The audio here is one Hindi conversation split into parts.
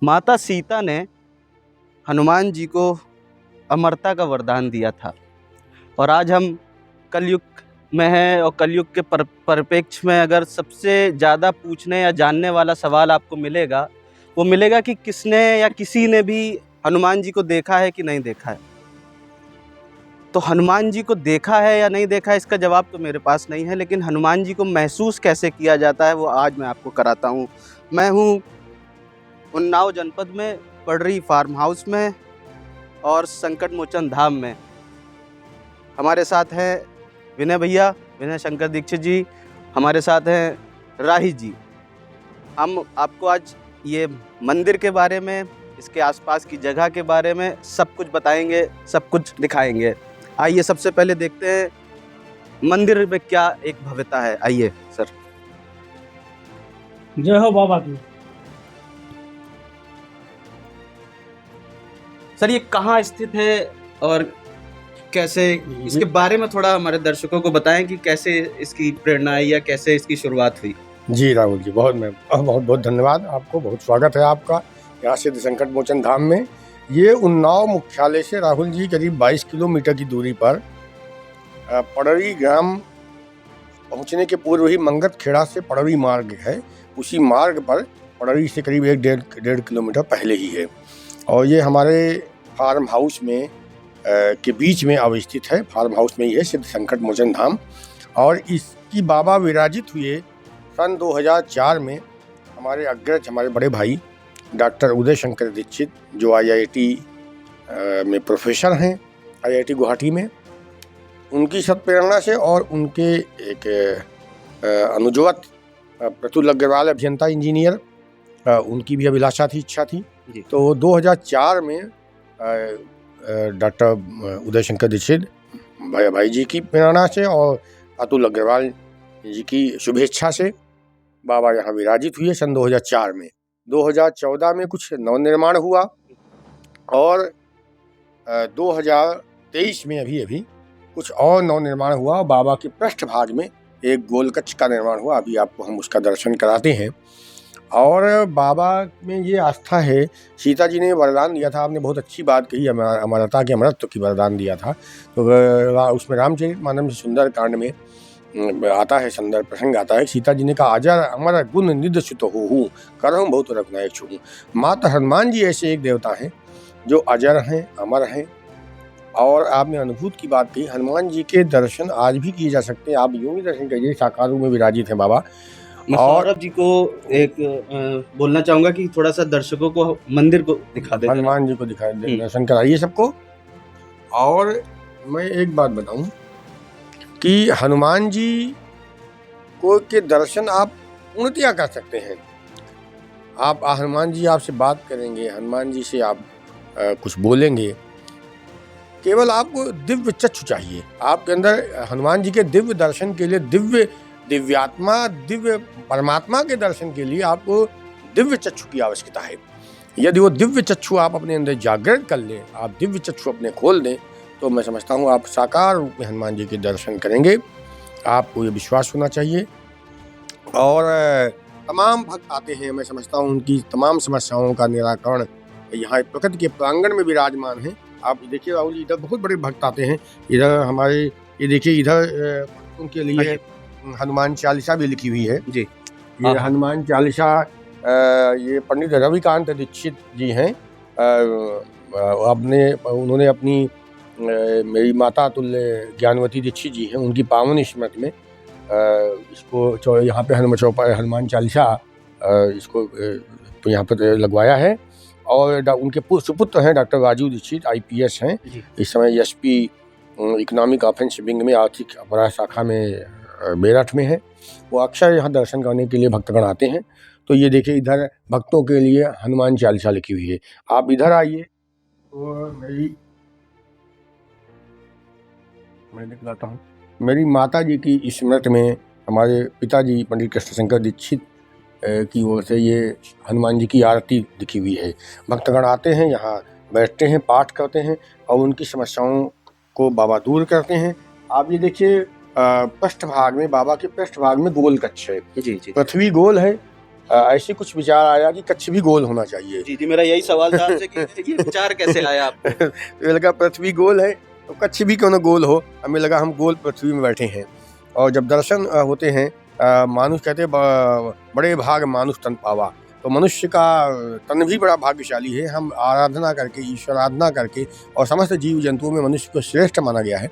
माता सीता ने हनुमान जी को अमरता का वरदान दिया था और आज हम कलयुग में हैं और कलयुग के परिप्रेक्ष्य में अगर सबसे ज़्यादा पूछने या जानने वाला सवाल आपको मिलेगा, वो मिलेगा कि किसने या किसी ने भी हनुमान जी को देखा है कि नहीं देखा है। तो हनुमान जी को देखा है या नहीं देखा है इसका जवाब तो मेरे पास नहीं है, लेकिन हनुमान जी को महसूस कैसे किया जाता है वो आज मैं आपको कराता हूँ। मैं हूँ उन्नाव जनपद में पडरी फार्म हाउस में और संकट मोचन धाम में। हमारे साथ हैं विनय भैया, विनय शंकर दीक्षित जी, हमारे साथ हैं राही जी। हम आपको आज ये मंदिर के बारे में, इसके आसपास की जगह के बारे में सब कुछ बताएंगे, सब कुछ दिखाएंगे। आइए सबसे पहले देखते हैं मंदिर में क्या एक भव्यता है। आइए सर। जय हो बाबा की। सर ये कहाँ स्थित है और कैसे, इसके बारे में थोड़ा हमारे दर्शकों को बताएं कि कैसे इसकी प्रेरणा आई या कैसे इसकी शुरुआत हुई। जी राहुल जी, बहुत बहुत धन्यवाद आपको, बहुत स्वागत है आपका यहाँ सिद्ध संकट मोचन धाम में। ये उन्नाव मुख्यालय से राहुल जी करीब 22 किलोमीटर की दूरी पर पडरी ग्राम पहुँचने के पूर्व ही मंगत खेड़ा से पडरी मार्ग है, उसी मार्ग पर पडरी से करीब 1-1.5 किलोमीटर पहले ही है। और ये हमारे फार्म हाउस में के बीच में अवस्थित है। फार्म हाउस में ही है सिद्ध संकट मोचन धाम। और इसकी बाबा विराजित हुए सन 2004 में हमारे अग्रज, हमारे बड़े भाई डॉक्टर उदय शंकर दीक्षित, जो IIT में प्रोफेसर हैं, IIT गुवाहाटी में, उनकी सत्प्रेरणा से और उनके एक अनुजवत प्रतुल अग्रवाल अभियंता इंजीनियर, उनकी भी अभिलाषा थी, इच्छा थी। तो 2004 में डॉक्टर उदय शंकर दीक्षित भाई जी की प्रेरणा से और अतुल अग्रवाल जी की शुभेच्छा से बाबा यहाँ विराजित हुए सन 2004 में। 2014 में कुछ नवनिर्माण हुआ और 2023 में अभी कुछ और नवनिर्माण हुआ। बाबा के पृष्ठभाग में एक गोलकच्छ का निर्माण हुआ, अभी आपको हम उसका दर्शन कराते हैं। और बाबा में ये आस्था है, सीता जी ने वरदान दिया था, आपने बहुत अच्छी बात कही, अमरता के अमरत्व की वरदान दिया था। तो उसमें रामचरितमानस सुंदर कांड में आता है, सुंदर प्रसंग आता है, सीता जी ने कहा अजर अमर गुण निध सुत होहूँ करहूँ बहुत रघुनायक छूहूँ। माता हनुमान जी ऐसे एक देवता हैं जो अजर हैं, अमर हैं। और आपने अनुभूत की बात कही, हनुमान जी के दर्शन आज भी किए जा सकते हैं। आप यूँ ही दर्शन करिए, साकार रूप में विराजित हैं बाबा। मैं सौरभ जी को एक बोलना चाहूँगा कि थोड़ा सा दर्शकों को मंदिर को दिखा दें, हनुमान जी को दिखा दे, दर्शन कराइए सबको। और मैं एक बात बताऊं कि हनुमान जी को के दर्शन आप पूर्णतया कर सकते हैं। आप हनुमान जी आपसे बात करेंगे, हनुमान जी से आप कुछ बोलेंगे, केवल आपको दिव्य चक्षु चाहिए। आपके अंदर हनुमान जी के दिव्य दर्शन के लिए, दिव्यात्मा, दिव्य परमात्मा के दर्शन के लिए आपको दिव्य चक्षु की आवश्यकता है। यदि वो दिव्य चक्षु आप अपने अंदर जागृत कर लें, आप दिव्य चक्षु अपने खोल दें, तो मैं समझता हूँ आप साकार रूप में हनुमान जी के दर्शन करेंगे। आपको ये विश्वास होना चाहिए। और तमाम भक्त आते हैं, मैं समझता हूँ उनकी तमाम समस्याओं का निराकरण यहाँ प्रकृति के प्रांगण में विराजमान है। आप देखिए राहुल जी, इधर बहुत बड़े भक्त आते हैं। इधर हमारे ये देखिए, इधर उनके लिए हनुमान चालीसा भी लिखी हुई है जी। ये हनुमान चालीसा ये पंडित रविकांत दीक्षित जी हैं। उन्होंने अपनी मेरी माता तुल्य ज्ञानवती दीक्षित जी हैं, उनकी पावन स्मृति में इसको यहाँ पे हनुमान चालीसा इसको तो यहाँ पर लगवाया है। और उनके सुपुत्र हैं डॉक्टर राजू दीक्षित, IPS हैं, इस समय SP इकोनॉमिक ऑफेंस विंग में, आर्थिक अपराध शाखा में मेरठ में है। वो अक्सर यहाँ दर्शन करने के लिए भक्तगण आते हैं। तो ये देखिए, इधर भक्तों के लिए हनुमान चालीसा लिखी हुई है। आप इधर आइए तो मैं दिखलाता हूँ। मेरी माता जी की स्मृति में हमारे पिताजी पंडित कृष्ण शंकर दीक्षित की ओर से ये हनुमान जी की आरती लिखी हुई है। भक्तगण आते हैं, यहाँ बैठते हैं, पाठ करते हैं और उनकी समस्याओं को बाबा दूर करते हैं। आप ये देखिए, पृष्ठभाग में, बाबा के पृष्ठभाग में गोल कक्ष है। जी। पृथ्वी गोल है, ऐसे कुछ विचार आया कि कच्छ भी गोल होना चाहिए। जी, जी, मेरा यही सवाल था आपसे कि ये विचार कैसे आया आपको? तो लगा पृथ्वी गोल है तो कच्छ भी क्यों ना गोल हो। हमें लगा हम गोल पृथ्वी में बैठे हैं। और जब दर्शन होते हैं, मानुष कहते हैं बड़े भाग मानुष तन पावा, तो मनुष्य का तन भी बड़ा भाग्यशाली है। हम आराधना करके, ईश्वर आराधना करके, और समस्त जीव जंतुओं में मनुष्य को श्रेष्ठ माना गया है।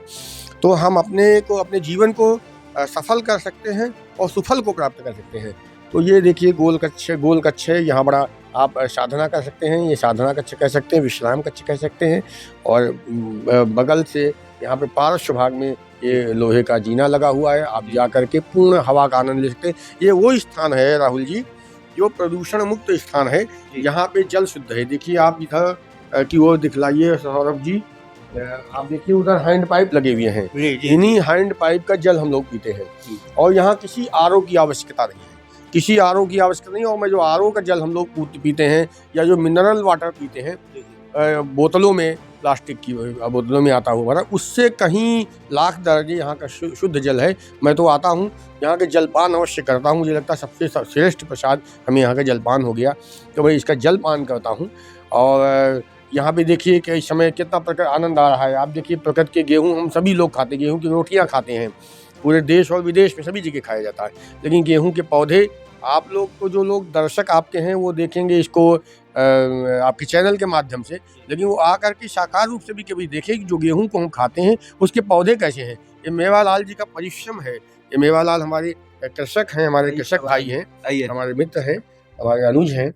तो हम अपने जीवन को सफल कर सकते हैं और सुफल को प्राप्त कर सकते हैं। तो ये देखिए गोल कक्ष है। यहाँ बड़ा आप साधना कर सकते हैं, ये साधना कक्ष कह सकते हैं, विश्राम कक्ष कह सकते हैं। और बगल से यहाँ पे पार्श्व भाग में ये लोहे का जीना लगा हुआ है, आप जा करके पूर्ण हवा का आनंद ले सकते हैं। ये वो स्थान है राहुल जी जो प्रदूषण मुक्त स्थान है, यहाँ पे जल शुद्ध है। देखिए आप इधर की ओर दिखलाइए सौरभ जी, आप देखिए उधर हैंड पाइप लगे हुए हैं, इन्हीं हैंड पाइप का जल हम लोग पीते हैं। और यहाँ किसी आरओ की आवश्यकता नहीं है, किसी आरओ की आवश्यकता नहीं। और मैं जो आरओ का जल हम लोग पीते हैं या जो मिनरल वाटर पीते हैं बोतलों में, प्लास्टिक की बोतलों में आता हुआ, उससे कहीं लाख दर्जे यहाँ का शुद्ध जल है। मैं तो आता हूँ यहाँ के जलपान अवश्य करता हूँ, मुझे लगता है सबसे श्रेष्ठ प्रसाद हमें यहाँ का जलपान हो गया, तो मैं इसका जलपान करता हूँ। और यहाँ पे देखिए कि इस समय कितना प्रकार आनंद आ रहा है। आप देखिए प्रकृति के गेहूँ हम सभी लोग खाते, गेहूँ की रोटियाँ खाते हैं, पूरे देश और विदेश में सभी जगह खाया जाता है। लेकिन गेहूं के पौधे, आप लोग को जो लोग दर्शक आपके हैं वो देखेंगे इसको आपके चैनल के माध्यम से, लेकिन वो आकर के साकार रूप से भी कभी देखें कि जो गेहूं को हम खाते हैं उसके पौधे कैसे हैं। ये मेवालाल जी का परिश्रम है। ये मेवालाल हमारे कृषक हैं, हमारे कृषक भाई हैं, हमारे मित्र हैं, हमारे अनुज हैं,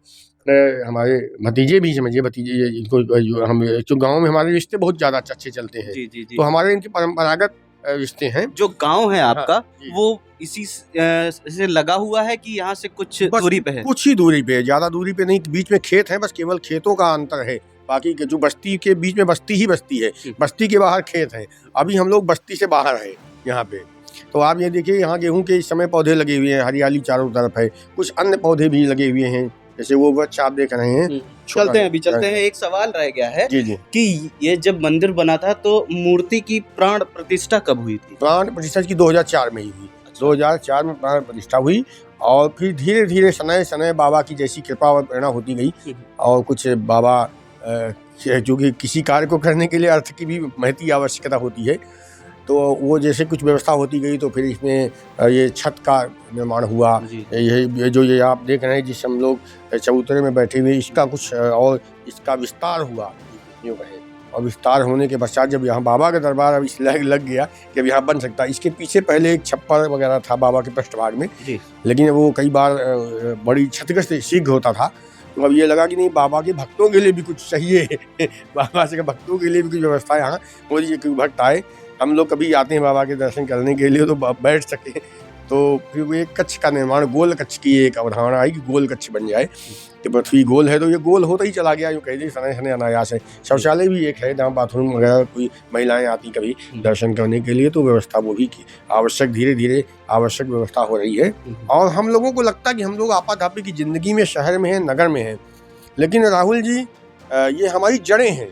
हमारे भतीजे भी समझिए, भतीजे इनको हम जो गाँव में हमारे रिश्ते बहुत ज़्यादा अच्छे चलते हैं। जी, जी, जी। तो हमारे इनके परंपरागत रिश्ते हैं। जो गांव है आपका, हाँ, वो इसी से लगा हुआ है कि यहाँ से कुछ दूरी पे है? कुछ ही दूरी पे है, ज्यादा दूरी पे नहीं। बीच में खेत है, बस केवल खेतों का अंतर है। बाकी के जो बस्ती के बीच में बस्ती ही बस्ती है, बस्ती के बाहर खेत है। अभी हम लोग बस्ती से बाहर है यहाँ पे। तो आप ये देखिए यहाँ गेहूं के इस समय पौधे लगे हुए हैं, हरियाली चारों तरफ है। कुछ अन्य पौधे भी लगे हुए हैं, जैसे वो वृक्ष आप देख रहे हैं। चलते हैं। एक सवाल रह गया है जी कि ये जब मंदिर बना था तो मूर्ति की प्राण प्रतिष्ठा कब हुई थी? प्राण प्रतिष्ठा की 2004 में ही हुई। 2004 में प्राण प्रतिष्ठा हुई और फिर धीरे धीरे समय बाबा की जैसी कृपा और प्रेरणा होती गई। और कुछ बाबा जो कि किसी कार्य को करने के लिए अर्थ की भी महती आवश्यकता होती है, तो वो जैसे कुछ व्यवस्था होती गई तो फिर इसमें ये छत का निर्माण हुआ। ये जो आप देख रहे हैं जिस हम लोग चबूतरे में बैठे हुए, इसका कुछ और इसका विस्तार हुआ यूँ कहें। और विस्तार होने के पश्चात जब यहाँ बाबा का दरबार अब इस लग गया कि अब यहाँ बन सकता है। इसके पीछे पहले एक छप्पर वगैरह था बाबा के पृष्ठभाग में, लेकिन वो कई बार बड़ी क्षतिग्रस्त शीघ्र होता था। तो अब ये लगा कि नहीं, बाबा के भक्तों के लिए भी कुछ चाहिए बाबा से भक्तों के लिए भी कुछ व्यवस्था यहाँ हो जाए, कोई भक्त आए, हम लोग कभी आते हैं बाबा के दर्शन करने के लिए तो बैठ सके। तो फिर वो एक कच्छ का निर्माण, गोल कच्छ की एक अवधारणा आई कि गोल कच्छ बन जाए। कि पृथ्वी गोल है तो ये गोल होता ही चला गया, यूँ कह दीजिए सने अनायास है। शौचालय भी एक है जहाँ बाथरूम वगैरह कोई महिलाएं आती कभी दर्शन करने के लिए, तो व्यवस्था वो भी की आवश्यक, धीरे धीरे आवश्यक व्यवस्था हो रही है। और हम लोगों को लगता है कि हम लोग आपाधापी की ज़िंदगी में शहर में हैं, नगर में हैं, लेकिन राहुल जी ये हमारी जड़ें हैं।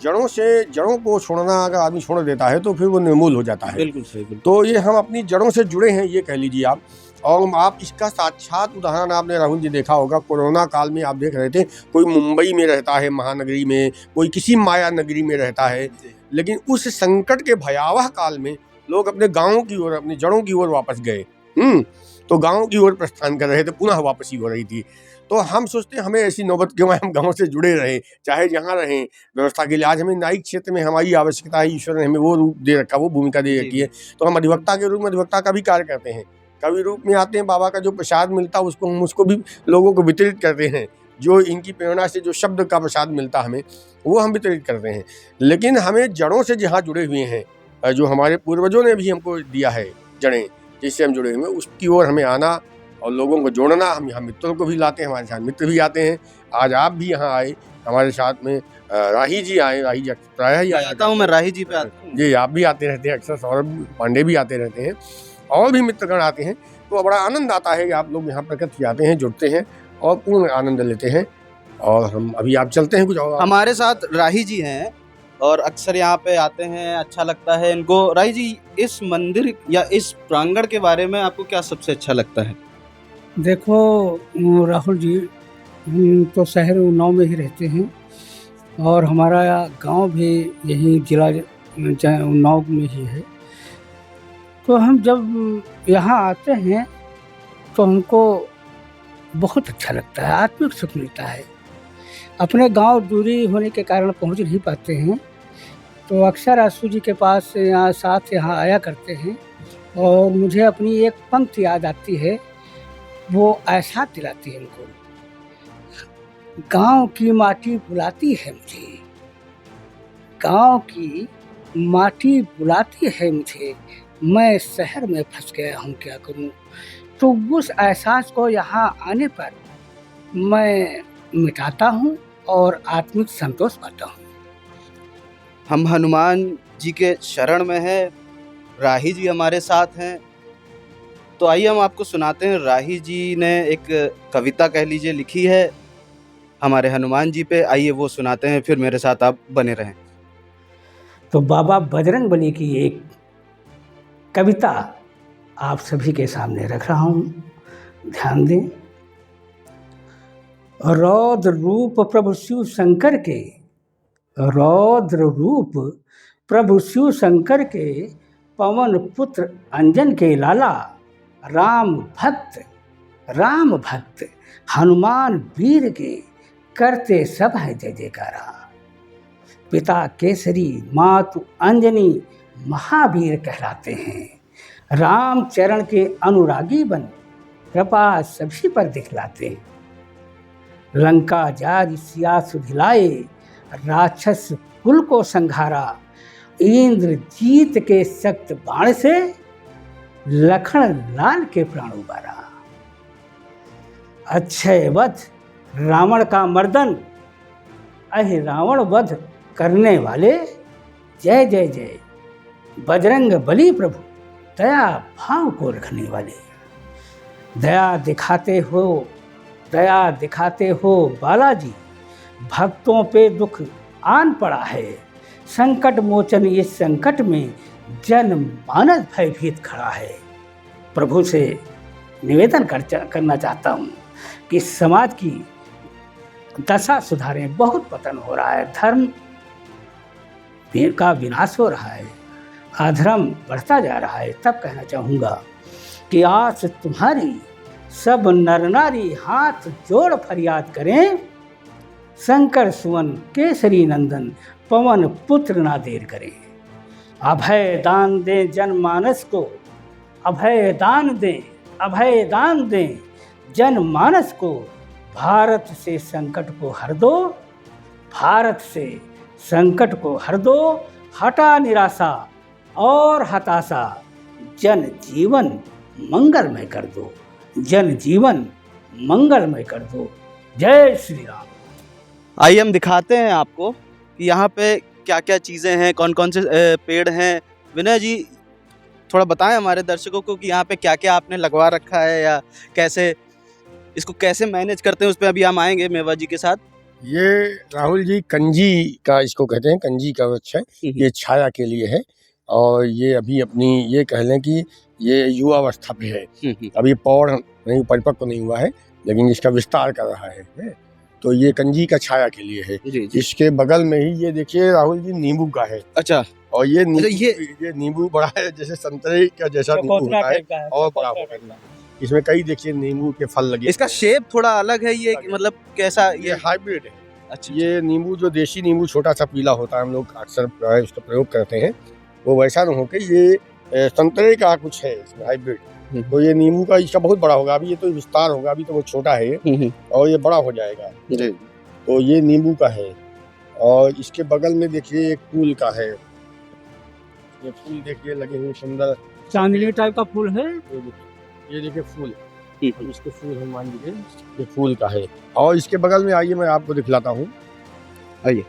जड़ों को छोड़ना अगर आदमी छोड़ देता है तो फिर वो निर्मूल हो जाता है। बिल्कुल सही, बिल्कुल। तो ये हम अपनी जड़ों से जुड़े हैं, ये कह लीजिए आप। और आप इसका साक्षात उदाहरण आपने राहुल जी देखा होगा, कोरोना काल में आप देख रहे थे, कोई मुंबई में रहता है महानगरी में, कोई किसी माया नगरी में रहता है, लेकिन उस संकट के भयावह काल में लोग अपने गाँव की ओर, अपनी जड़ों की ओर वापस गए। तो गाँव की ओर प्रस्थान कर रहे थे, पुनः वापसी हो रही थी। तो हम सोचते हैं हमें ऐसी नौबत क्यों है, हम गाँव से जुड़े रहें, चाहे जहाँ रहें व्यवस्था के लिए। आज हमें न्यायिक क्षेत्र में हमारी आवश्यकता है, ईश्वर ने हमें वो रूप दे रखा, वो भूमिका दे रखी है। तो हम अधिवक्ता के रूप में अधिवक्ता का भी कार्य करते हैं, कवि रूप में आते हैं, बाबा का जो प्रसाद मिलता है उसको हम उसको भी लोगों को वितरित करते हैं। जो इनकी प्रेरणा से जो शब्द का प्रसाद मिलता हमें, वो हम वितरित करते हैं। लेकिन हमें जड़ों से जहाँ जुड़े हुए हैं, जो हमारे पूर्वजों ने भी हमको दिया है जड़ें, जिससे हम जुड़े हुए हैं, उसकी ओर हमें आना और लोगों को जोड़ना। हम यहाँ मित्रों को भी लाते हैं, हमारे साथ मित्र भी आते हैं। आज आप भी यहाँ आए हमारे साथ में, राही जी आए, राही जी प्रायः ही आता हूँ मैं, राही जी पे आता हूँ जी, आप भी आते रहते हैं अक्सर, सौरभ पांडे भी आते रहते हैं, और भी मित्रगण आते हैं। तो बड़ा आनंद आता है कि आप लोग यहाँ प्रकृति आते हैं, जुड़ते हैं और पूर्ण आनंद लेते हैं। और हम अभी आप चलते हैं कुछ और। हमारे साथ राही जी हैं और अक्सर यहाँ पे आते हैं, अच्छा लगता है इनको। राही जी, इस मंदिर या इस प्रांगण के बारे में आपको क्या सबसे अच्छा लगता है? देखो राहुल जी, हम तो शहर उन्नाव में ही रहते हैं और हमारा गांव भी यही जिला उन्नाव में ही है। तो हम जब यहाँ आते हैं तो हमको बहुत अच्छा लगता है, आत्मिक सुख मिलता है। अपने गांव दूरी होने के कारण पहुंच नहीं पाते हैं, तो अक्सर आसू जी के पास यहाँ आया करते हैं और मुझे अपनी एक पंक्ति याद आती है, वो ऐसा दिलाती है हमको, गांव की माटी बुलाती है मुझे, गांव की माटी बुलाती है मुझे, मैं शहर में फंस गया हूँ क्या करूँ। तो उस एहसास को यहाँ आने पर मैं मिटाता हूँ और आत्मिक संतोष पाता हूँ। हम हनुमान जी के शरण में हैं, राही जी हमारे साथ हैं। तो आइए हम आपको सुनाते हैं। राही जी ने एक कविता कह लीजिए लिखी है हमारे हनुमान जी पे, आइए वो सुनाते हैं, फिर मेरे साथ आप बने रहें। तो बाबा बजरंग बली की एक कविता आप सभी के सामने रख रहा हूँ, ध्यान दें। रौद्र रूप प्रभु शिव शंकर के, रौद्र रूप प्रभु शिव शंकर के, पवन पुत्र अंजन के लाला, राम भक्त हनुमान वीर के, करते सब है जय जयकारा। पिता केसरी मातु अंजनी महावीर कहलाते हैं। राम चरण के अनुरागी बन कृपा सभी पर दिखलाते हैं। लंका जारी सिया सुधिलाए, राक्षस कुल को संघारा। इंद्र जीत के सख्त बाण से, लखन लाल के प्राण उबारा। अक्षय वध रावण का मर्दन, अहि रावण वध करने वाले, जय जय जय बजरंग बली प्रभु, दया भाव को रखने वाले। दया दिखाते हो बालाजी, भक्तों पे दुख आन पड़ा है। संकट मोचन इस संकट में, जन मानस भयभीत खड़ा है। प्रभु से निवेदन करना चाहता हूँ कि समाज की दशा सुधारें। बहुत पतन हो रहा है, धर्म का विनाश हो रहा है, अधर्म बढ़ता जा रहा है। तब कहना चाहूँगा कि आज तुम्हारी सब नर नारी हाथ जोड़ फरियाद करें। शंकर सुवन केसरी नंदन, पवन पुत्र ना देर करें। अभय दान दें जनमानस को, अभय दान दें जनमानस को। भारत से संकट को हर दो, भारत से संकट को हर दो। हटा निराशा और हताशा, जन जीवन मंगलमय कर दो, जन जीवन मंगलमय कर दो। जय श्री राम। आइए हम दिखाते हैं आपको कि यहाँ पे क्या क्या चीज़ें हैं, कौन कौन से पेड़ हैं। विनय जी थोड़ा बताएं हमारे दर्शकों को कि यहाँ पे क्या क्या आपने लगवा रखा है, या कैसे इसको कैसे मैनेज करते हैं, उस पर अभी हम आएंगे मेवा जी के साथ। ये राहुल जी कंजी का इसको कहते हैं, कंजी का वृक्ष है। ये छाया के लिए है और ये अभी अपनी ये कह लें कि ये युवावस्था पे है। अभी पौध नहीं परिपक्व नहीं हुआ है, लेकिन इसका विस्तार कर रहा है। तो ये कंजी का छाया के लिए है। इसके बगल में ही ये देखिए राहुल जी नींबू का है। अच्छा। और ये नींबू बड़ा है, जैसे संतरे का जैसा नींबू होता है और बड़ा होता है। इसमें कई देखिए नींबू के फल लगे। इसका शेप थोड़ा अलग है, ये मतलब कैसा? ये हाइब्रिड है। अच्छा। ये नींबू जो देशी नींबू छोटा सा पीला होता है, हम लोग अक्सर उसका प्रयोग करते हैं, वो वैसा न होके ये संतरे का कुछ है इसमें हाइब्रिड। तो ये नींबू का इसका बहुत बड़ा होगा। अभी ये तो विस्तार होगा, अभी तो वो छोटा है और ये बड़ा हो जाएगा। तो ये नींबू का है। और इसके बगल में देखिए एक फूल का है। ये फूल देखिए लगे हुए सुंदर चांदनी टाइप का फूल है। ये देखिए फूल, इसके फूल हनुमान जी के, ये फूल का है। और इसके बगल में आइए मैं आपको दिखलाता हूँ। आइए,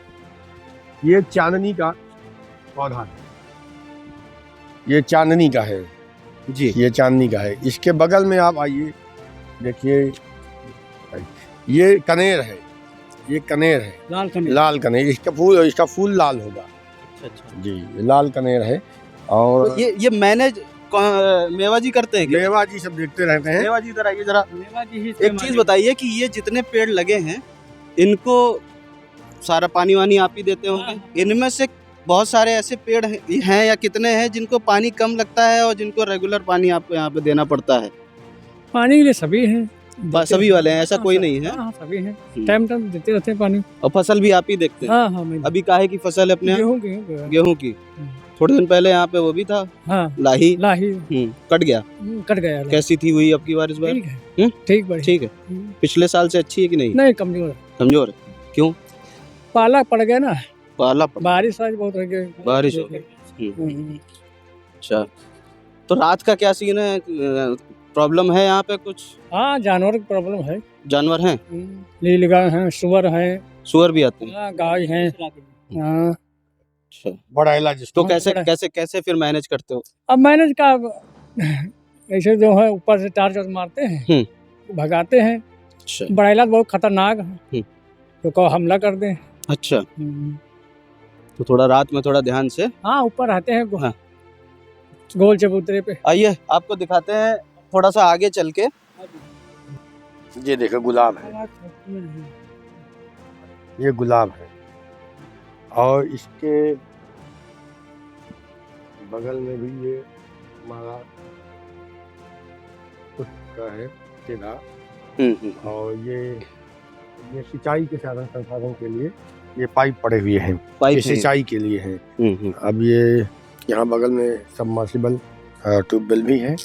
ये चांदनी का पौधा है, ये चांदनी का है जी, ये चांदनी का है। इसके बगल में आप आइए, देखिए ये कनेर है, ये कनेर है, लाल कनेर। इसका फूल लाल होगा। अच्छा जी, लाल कनेर है। और तो ये मैनेज मेवा जी करते हैं क्या? मेवा जी सब देखते रहते हैं। मेवा जी इधर आइए जरा। मेवा जी ही एक चीज मालिक। बताइए कि ये जितने पेड़ लगे हैं इनको सारा पानी वानी आप ही देते होंगे? हाँ। इनमें से बहुत सारे ऐसे पेड़ हैं या कितने हैं जिनको पानी कम लगता है और जिनको रेगुलर पानी आपको यहाँ पे देना पड़ता है? पानी के लिए सभी हैं। सभी वाले हैं, ऐसा हाँ, कोई सब- नहीं है? हाँ, सभी हैं। हम्म। टाइम टाइम देते रहते हैं पानी। और फसल भी आप ही देखते हैं? हाँ हाँ मैं अभी काहे की फसल है अपने यहाँ? गेहूँ गेहूं की। हम्म। थोड़े दिन पहले यहाँ पे वो भी था, हाँ लाही। लाही कट गया। कट गया। कैसी थी हुई अब की बार इस बार? ठीक है, ठीक बढ़िया। ठीक है। पिछले साल से अच्छी है कि नहीं? नहीं कमजोर है। कमजोर है? क्यों? पाला पड़ गया ना, पाला पड़ा। बारिश आज बहुत हो गई। बारिश हो गई। हम्म। अच्छा, तो रात का क्या सीन है? प्रॉब्लम है यहाँ पे कुछ? हाँ जानवर की प्रॉब्लम है। जानवर हैं? नीलगाय हैं, सुअर हैं, सुअर भी आते हैं? हाँ, गाय हैं। हाँ। अच्छा, बड़ा इलाज जिसको तो कैसे बड़ा- कैसे कैसे फिर मैनेज करते हो? अब मैनेज का ऐसे जो है ऊपर से टार्च मारते हैं, भगाते हैं। अच्छा बड़ा इलाज बहुत खतरनाक है, तो कहो हमला कर दें। अच्छा, तो थोड़ा रात में थोड़ा ध्यान से। हाँ ऊपर रहते हैं हाँ। गोल चबूतरे पे। आइए आपको दिखाते हैं थोड़ा सा आगे चल के। ये देखो गुलाब है, ये गुलाब है और इसके बगल में भी ये हमारा पुष्प का है केला। और ये सिंचाई के साधन संसाधन के लिए ये पाइप पड़े हुए हैं, पाइप ये है। सिंचाई के लिए हैं। अब ये यहाँ बगल में सबमर्सिबल ट्यूबवेल भी है।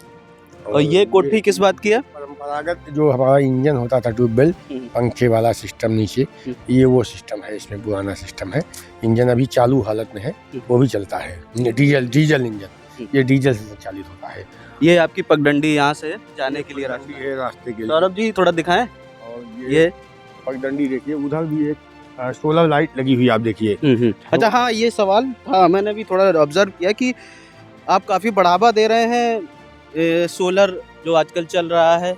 और ये कोठी किस बात की है? परंपरागत जो हमारा इंजन होता था ट्यूबवेल, पंखे वाला सिस्टम नीचे, ये वो सिस्टम है, इसमें पुराना सिस्टम है। इंजन अभी चालू हालत में है, वो भी चलता है। डीजल इंजन, ये डीजल से संचालित होता है। ये आपकी पगडंडी यहाँ से जाने के लिए रास्ता है। रास्ते के लिए। सौरभ जी थोड़ा दिखाएं। और ये पगडंडी देखिए, उधर भी एक सोलर लाइट लगी हुई आप देखिए। अच्छा, हाँ ये सवाल था, मैंने भी थोड़ा ऑब्जर्व किया कि आप काफ़ी बढ़ावा दे रहे हैं सोलर जो आजकल चल रहा है।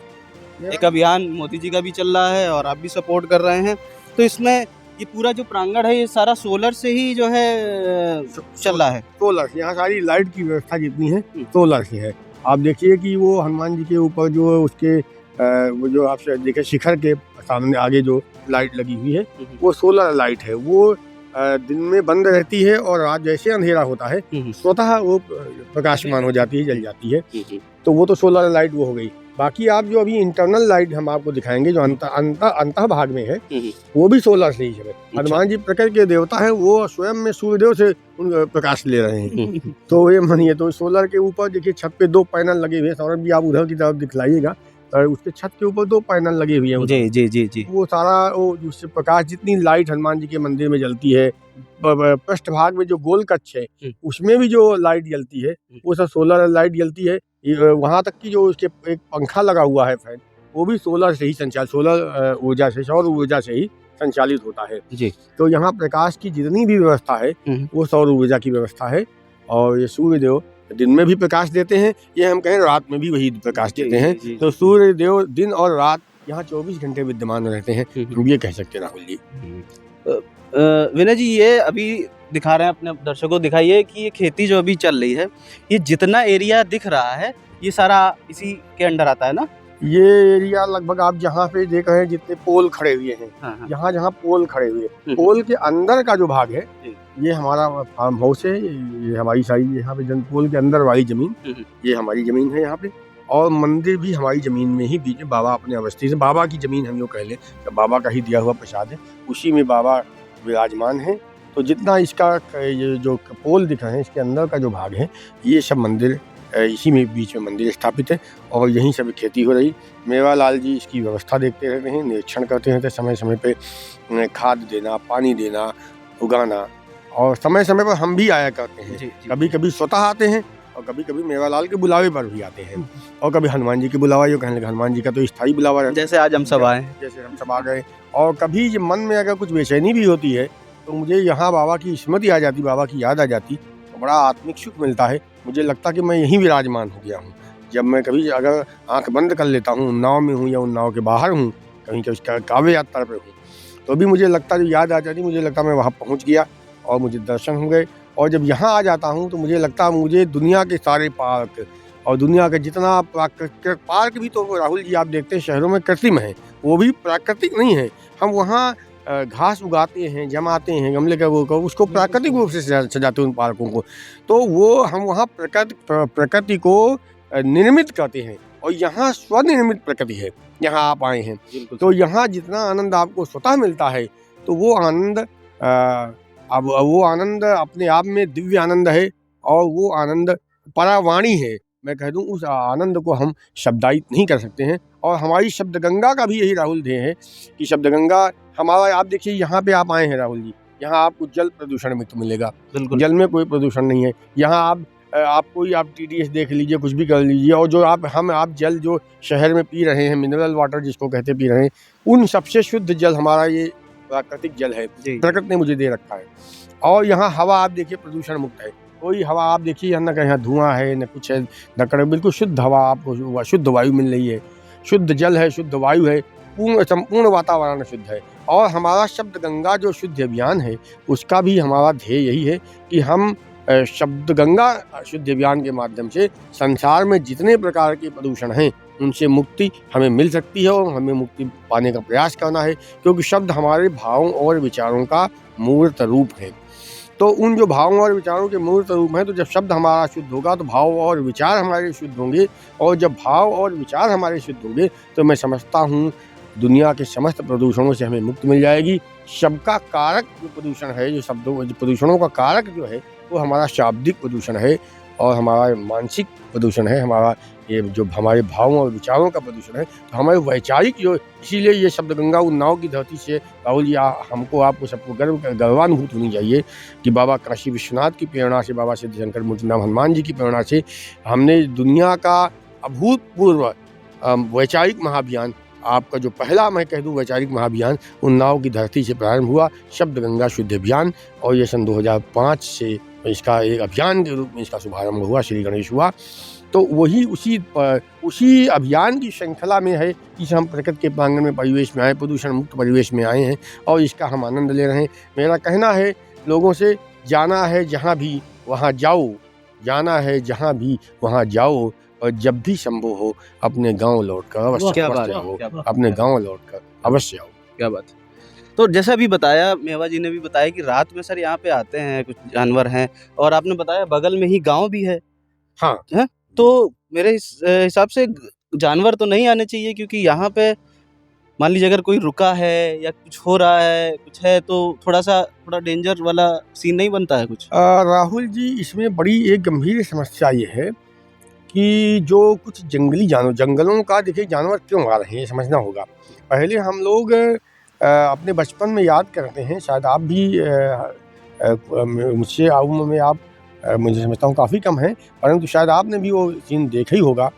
एक अभियान मोदी जी का भी चल रहा है और आप भी सपोर्ट कर रहे हैं। तो इसमें ये पूरा जो प्रांगण है ये सारा सोलर से ही जो है चल रहा है? सोलर, यहाँ सारी लाइट की व्यवस्था जितनी है सोलर से है। आप देखिए कि वो हनुमान जी के ऊपर जो उसके वो जो आप देखे शिखर के सामने आगे जो लाइट लगी हुई है वो सोलर लाइट है। वो दिन में बंद रहती है और रात जैसे अंधेरा होता है स्वतः वो प्रकाशमान हो जाती है, जल जाती है। तो वो तो सोलर लाइट वो हो गई। बाकी आप जो अभी इंटरनल लाइट हम आपको दिखाएंगे जो अंत भाग में है वो भी सोलर से ही है। हनुमान जी प्रकृति के देवता है, वो स्वयं में सूर्यदेव से प्रकाश ले रहे हैं। तो ये मानिए, तो सोलर के ऊपर देखिए छत पे 2 पैनल लगे हुए हैं। सौरभ जी आप उधर की तरफ दिखलाइएगा, उसके छत के ऊपर 2 पैनल लगे हुए हैं। जी जी जी जी। वो सारा वो उससे प्रकाश, जितनी लाइट हनुमान जी के मंदिर में जलती है, पृष्ठ भाग में जो गोल कक्ष है उसमें भी जो लाइट जलती है वो सब सोलर लाइट जलती है। वहाँ तक कि जो उसके एक पंखा लगा हुआ है फैन, वो भी सोलर से ही संचालित, सोलर ऊर्जा से, सौर ऊर्जा से ही संचालित होता है जी। तो यहाँ प्रकाश की जितनी भी व्यवस्था है वो सौर ऊर्जा की व्यवस्था है। और ये सूर्यदेव दिन में भी प्रकाश देते हैं, ये हम कहें रात में भी वही प्रकाश देते हैं। तो सूर्यदेव दिन और रात यहाँ 24 घंटे विद्यमान रहते हैं, हम ये कह सकते हैं राहुल जी। विनय जी, ये अभी दिखा रहे हैं अपने दर्शकों को, दिखाइए कि ये खेती जो अभी चल रही है, ये जितना एरिया दिख रहा है ये सारा इसी के अंडर आता है ना? ये एरिया लगभग आप जहाँ पे देख रहे हैं जितने पोल खड़े हुए हैं, यहाँ जहाँ पोल खड़े हुए हैं, पोल के अंदर का जो भाग है ये हमारा फार्म हाउस है। ये हमारी सारी यहाँ पे पोल के अंदर वाली जमीन, ये हमारी जमीन है यहाँ पे। और मंदिर भी हमारी जमीन में ही, बीच में बाबा अपने अवस्थित है। बाबा की जमीन हम लोग कह लें, तो बाबा का ही दिया हुआ प्रसाद है, उसी में बाबा विराजमान है। तो जितना इसका ये जो पोल दिख रहे हैं इसके अंदर का जो भाग है ये सब मंदिर, इसी में बीच में मंदिर स्थापित है और यहीं सब खेती हो रही। मेवालाल जी इसकी व्यवस्था देखते रहते हैं, निरीक्षण करते रहते हैं, समय समय पे खाद देना, पानी देना, उगाना, और समय समय पर हम भी आया करते हैं। कभी कभी स्वतः आते हैं और कभी कभी मेवालाल के बुलावे पर भी आते हैं, और कभी हनुमान जी के बुलावा, ये कहने लगे हनुमान जी का तो स्थायी बुलावा है, जैसे आज हम सब आए, जैसे हम सब आ गए। और कभी मन में अगर कुछ बेचैनी भी होती है तो मुझे यहाँ बाबा की स्मृति आ जाती, बाबा की याद आ जाती, तो बड़ा आत्मिक सुख मिलता है। मुझे लगता कि मैं यहीं विराजमान हो गया हूँ। जब मैं कभी अगर आंख बंद कर लेता हूँ, नाव में हूँ या उन नाव के बाहर हूँ, कहीं कभी काव्य यात्रा पर हूँ, तो भी मुझे लगता, जो याद आ जाती, मुझे लगता मैं वहाँ पहुँच गया और मुझे दर्शन हो गए। और जब यहाँ आ जाता हूँ तो मुझे लगता मुझे दुनिया के सारे पार्क और दुनिया का जितना प्राकृतिक पार्क भी तो राहुल जी आप देखते हैं शहरों में कृत्रिम है, वो भी प्राकृतिक नहीं है। हम वहाँ घास उगाते हैं, जमाते हैं गमले का वो उसको प्राकृतिक रूप से सजाते हैं उन पार्कों को। तो वो हम वहाँ प्रकृति को निर्मित करते हैं और यहाँ स्वनिर्मित प्रकृति है। यहाँ आप आए हैं तो यहाँ जितना आनंद आपको स्वतः मिलता है तो वो आनंद अब वो आनंद अपने आप में दिव्य आनंद है और वो आनंद परावाणी है। मैं कह दूं उस आनंद को हम शब्दायित नहीं कर सकते हैं। और हमारी शब्द गंगा का भी यही राहुल ध्येय है कि शब्द गंगा हमारा, आप देखिए यहाँ पे आप आए हैं राहुल जी, यहाँ आपको जल प्रदूषण मुक्त मिलेगा, जल में कोई प्रदूषण नहीं है। यहाँ आप कोई आप TDS देख लीजिए, कुछ भी कर लीजिए, और जो आप जल जो शहर में पी रहे हैं, मिनरल वाटर जिसको कहते पी रहे हैं, उन सबसे शुद्ध जल हमारा ये प्राकृतिक जल है, प्रकृति ने मुझे दे रखा है। और यहाँ हवा आप देखिए प्रदूषण मुक्त है, कोई हवा आप देखिए यहाँ न कहीं धुआं है न कुछ है न कड़क, बिल्कुल शुद्ध हवा आपको, शुद्ध वायु मिल रही है, शुद्ध जल है, शुद्ध वायु है, संपूर्ण वातावरण शुद्ध है। और हमारा शब्द गंगा जो शुद्ध अभियान है उसका भी हमारा ध्येय यही है कि हम शब्द गंगा शुद्ध अभियान के माध्यम से संसार में जितने प्रकार के प्रदूषण हैं उनसे मुक्ति हमें मिल सकती है और हमें मुक्ति पाने का प्रयास करना है, क्योंकि शब्द हमारे भावों और विचारों का मूर्त रूप है। तो उन जो भावों और विचारों के मूर्त रूप हैं, तो जब शब्द हमारा शुद्ध होगा तो भाव और विचार हमारे शुद्ध होंगे, और जब भाव और विचार हमारे शुद्ध होंगे तो मैं समझता हूँ दुनिया के समस्त प्रदूषणों से हमें मुक्ति मिल जाएगी। शब्द का कारक जो प्रदूषण है, जो प्रदूषणों का कारक जो है वो हमारा शाब्दिक प्रदूषण है और हमारा मानसिक प्रदूषण है, हमारा ये जो हमारे भावों और विचारों का प्रदूषण है। तो हमारे वैचारिक जो, इसीलिए ये शब्द गंगा उन्नाव की धरती से राहुल जी हमको आपको सबको गर्वानुभूत होनी चाहिए कि बाबा काशी विश्वनाथ की प्रेरणा से, बाबा सिद्धशंकर मूर्तिनाम हनुमान जी की प्रेरणा से हमने दुनिया का अभूतपूर्व वैचारिक महाअभियान, आपका जो पहला मैं कह दूं वैचारिक महाअभियान उन्नाव की धरती से प्रारंभ हुआ, शब्द गंगा शुद्ध अभियान। और ये सन 2005 से इसका एक अभियान के रूप में इसका शुभारंभ हुआ, श्री गणेश हुआ। तो वही उसी अभियान की श्रृंखला में है कि हम प्रकृति के प्रांगण में परिवेश में आए, प्रदूषण मुक्त परिवेश में आए हैं और इसका हम आनंद ले रहे हैं। मेरा कहना है लोगों से, जाना है जहाँ भी वहाँ जाओ, जाना है जहाँ भी वहाँ जाओ, और जब भी संभव हो अपने गांव लौटकर अवश्य आओ, अपने गांव लौटकर अवश्य आओ। क्या बात है। तो जैसा भी बताया, मेवा जी ने भी बताया कि रात में सर यहाँ पे आते हैं कुछ जानवर हैं, और आपने बताया बगल में ही गांव भी है। हाँ है? तो मेरे हिसाब से जानवर तो नहीं आने चाहिए, क्योंकि यहाँ पे मान लीजिए अगर कोई रुका है या कुछ हो रहा है, कुछ है, तो थोड़ा डेंजर वाला सीन नहीं बनता है कुछ? राहुल जी, इसमें बड़ी एक गंभीर समस्या ये है कि जो कुछ जंगली जानवर, जंगलों का देखिए जानवर क्यों आ रहे हैं समझना होगा। पहले हम लोग अपने बचपन में याद करते हैं, शायद आप भी मुझसे उम्र में आप मुझे समझता हूँ काफ़ी कम है, परंतु शायद आपने भी वो सीन देखा ही होगा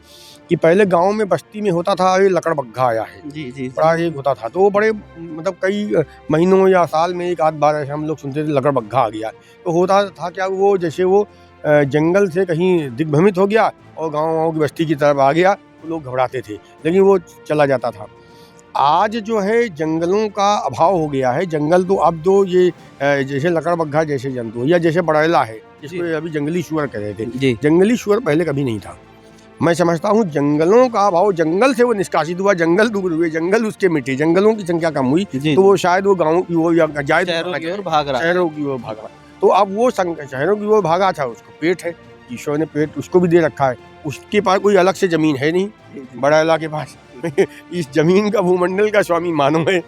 कि पहले गांव में बस्ती में होता था, ये लकड़बग्घा आया है, जी बड़ा एक होता था, तो वो बड़े मतलब कई महीनों या साल में एक आध बार ऐसे हम लोग सुनते थे लकड़बग्घा आ गया। तो होता था क्या, वो जैसे वो जंगल से कहीं दिग्भ्रमित हो गया और गाँव की बस्ती की तरफ आ गया, तो लोग घबराते थे, लेकिन वो चला जाता था। आज जो है जंगलों का अभाव हो गया है। जंगल तो अब तो ये जैसे लकड़बग्घा जैसे जंतु या जैसे बड़ैला है जिसको अभी जंगली शुअर कह रहे थे, जंगली शुअर पहले कभी नहीं था। मैं समझता हूँ जंगलों का अभाव, जंगल से वो निष्कासित हुआ, जंगल दूर हुए, जंगल उसके मिटे, जंगलों की संख्या कम हुई, तो वो शायद वो गाँव की वो या शहरों की ओर भाग रहा। तो अब वो शहरों की ओर भागा था, उसको पेट है, ईश्वर ने पेट उसको भी दे रखा है, उसके पास कोई अलग से जमीन है नहीं, बड़ैला के पास इस जमीन का भूमंडल का स्वामी मानव है।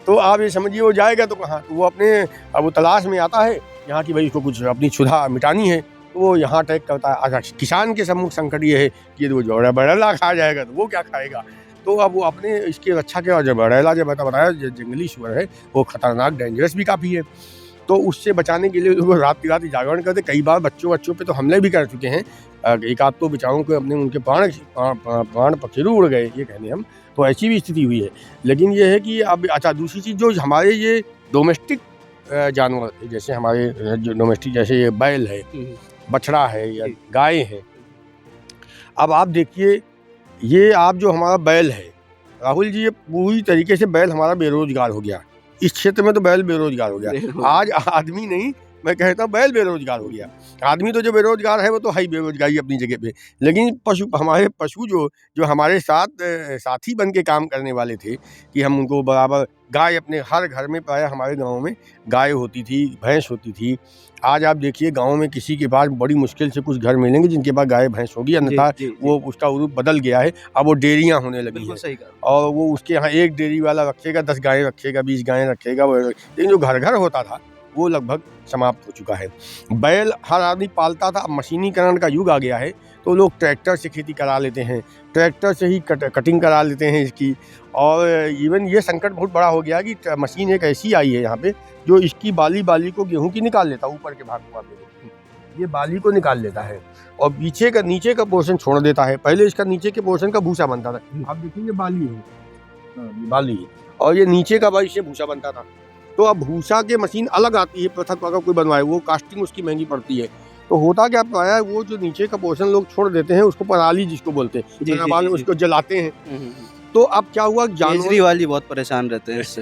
तो आप ये समझिए वो जाएगा तो कहाँ, तो वो अपने अब वो तलाश में आता है यहाँ की, भाई उसको कुछ अपनी क्षुधा मिटानी है, तो वो यहाँ अटैक करता है। अगर किसान के सम्मुख संकट ये है कि वो जो बड़ैला खा जाएगा तो वो क्या खाएगा, तो अब वो अपने इसकी रक्षा के, और जब बड़ैला जब बताया जंगली शुअर है वो खतरनाक डेंजरस भी काफ़ी है, तो उससे बचाने के लिए वो रात जागरण करते। कई बार बच्चों पे तो हमले भी कर चुके हैं, एक आध तो बेचारों को अपने उनके प्राण पखेरु उड़ गए, ये कहने हम, तो ऐसी भी स्थिति हुई है। लेकिन ये है कि अब अच्छा दूसरी चीज़ जो हमारे ये डोमेस्टिक जानवर, जैसे हमारे जो डोमेस्टिक जैसे ये बैल है, बछड़ा है या गाय है, अब आप देखिए ये आप जो हमारा बैल है राहुल जी, ये पूरी तरीके से बैल हमारा बेरोजगार हो गया। इस क्षेत्र में तो बैल बेरोजगार हो गया। आज आदमी नहीं, मैं कहता हूँ बैल बेरोजगार हो गया। आदमी तो जो बेरोजगार है वो तो है ही बेरोजगारी अपनी जगह पे, लेकिन हमारे पशु जो जो हमारे साथ साथी बन के काम करने वाले थे कि हम उनको बराबर, गाय अपने हर घर में, प्रायः हमारे गाँव में गाय होती थी, भैंस होती थी। आज आप देखिए गाँव में किसी के पास बड़ी मुश्किल से कुछ घर मिलेंगे जिनके पास गाय भैंस होगी, अन्यथा वो उसका रूप बदल गया है। अब वो डेयरियाँ होने लगी हैं और वो उसके यहाँ एक डेयरी वाला रखेगा, 10 गायें रखेगा, 20 गायें रखेगा, लेकिन जो घर घर होता था वो लगभग समाप्त हो चुका है। बैल हर आदमी पालता था, अब मशीनीकरण का युग आ गया है तो लोग ट्रैक्टर से खेती करा लेते हैं, ट्रैक्टर से ही कटिंग करा लेते हैं इसकी। और इवन ये संकट बहुत बड़ा हो गया कि मशीन एक ऐसी आई है यहाँ पे जो इसकी बाली को गेहूं की निकाल लेता है, ऊपर के भाग को ये बाली को निकाल लेता है और नीचे का पोर्शन छोड़ देता है। पहले इसका नीचे के पोर्शन का भूसा बनता था, आप देखेंगे बाली है, बाली, और ये नीचे का इससे भूसा बनता था। तो अब भूसा के मशीन अलग आती है, पृथक अगर कोई बनवाए, वो कास्टिंग उसकी महंगी पड़ती है। तो होता क्या प्रायः वो जो नीचे का पोर्शन लोग छोड़ देते हैं, उसको पराली जिसको बोलते हैं, बाद में उसको जलाते हैं। तो अब क्या हुआ, केजरी वाली बहुत परेशान रहते हैं इससे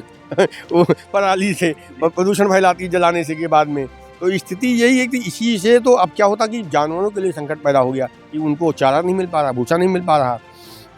वो पराली से और प्रदूषण फैलाती है जलाने से के बाद में। तो स्थिति यही है कि इसी से तो अब क्या होता कि जानवरों के लिए संकट पैदा हो गया कि उनको चारा नहीं मिल पा रहा, भूसा नहीं मिल पा रहा।